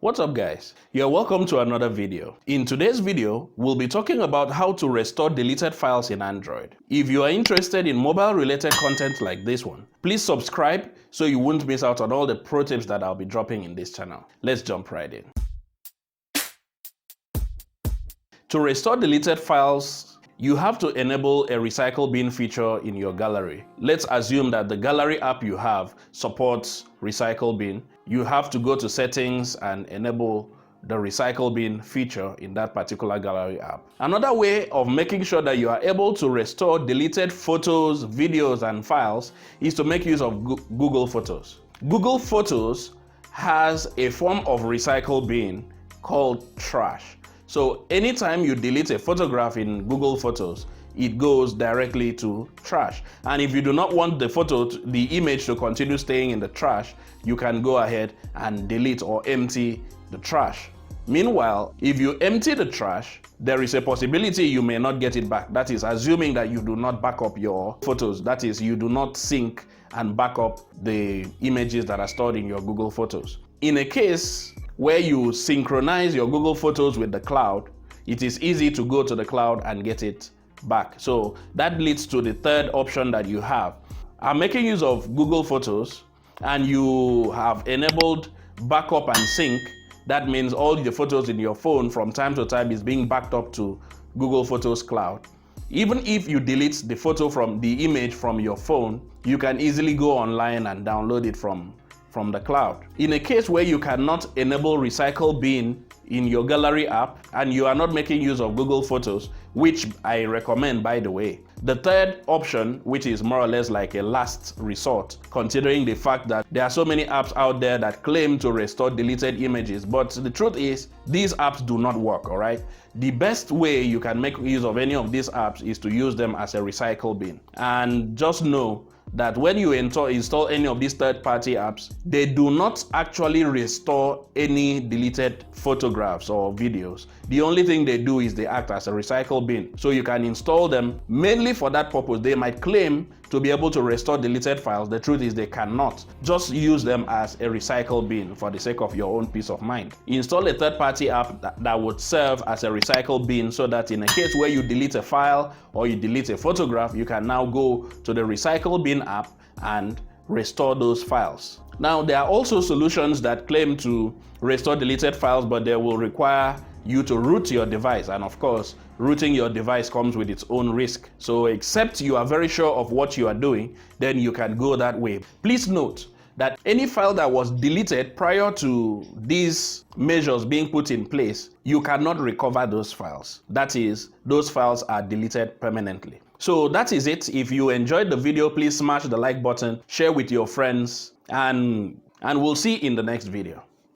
What's up guys? You're welcome to another video. In today's video, we'll be talking about how to restore deleted files in Android. If you are interested in mobile related content like this one, please subscribe so you won't miss out on all the pro tips that I'll be dropping in this channel. Let's jump right in. To restore deleted files, you have to enable a recycle bin feature in your gallery. Let's assume that the gallery app you have supports recycle bin. You have to go to settings and enable the recycle bin feature in that particular gallery app. Another way of making sure that you are able to restore deleted photos, videos, and files is to make use of Google Photos. Google Photos has a form of recycle bin called trash. So anytime you delete a photograph in Google Photos, it goes directly to trash. And if you do not want the image to continue staying in the trash, you can go ahead and delete or empty the trash. Meanwhile, if you empty the trash, there is a possibility you may not get it back. That is assuming that you do not back up your photos. That is, you do not sync and back up the images that are stored in your Google Photos. In a case where you synchronize your Google Photos with the cloud, it is easy to go to the cloud and get it back. So that leads to the third option that you have. I'm making use of Google Photos and you have enabled backup and sync. That means all the photos in your phone from time to time is being backed up to Google Photos cloud. Even if you delete the photo from the image from your phone, you can easily go online and download it from the cloud. In a case where you cannot enable recycle bin in your gallery app and you are not making use of Google Photos, which I recommend by the way, the third option, which is more or less like a last resort, considering the fact that there are so many apps out there that claim to restore deleted images, but the truth is these apps do not work, all right? The best way you can make use of any of these apps is to use them as a recycle bin. And just know that when you install any of these third-party apps, they do not actually restore any deleted photographs or videos. The only thing they do is they act as a recycle bin. So you can install them mainly for that purpose. They might claim to be able to restore deleted files. The truth is they cannot. Just use them as a recycle bin for the sake of your own peace of mind. Install a third-party app that would serve as a recycle bin so that in a case where you delete a file or you delete a photograph, you can now go to the recycle bin app and restore those files. Now, there are also solutions that claim to restore deleted files, but they will require you to root your device, and of course rooting your device comes with its own risk. So except you are very sure of what you are doing, then you can go that way. Please note that any file that was deleted prior to these measures being put in place, you cannot recover those files. That is, those files are deleted permanently. So that is it. If you enjoyed the video, please smash the like button, share with your friends, and we'll see you in the next video.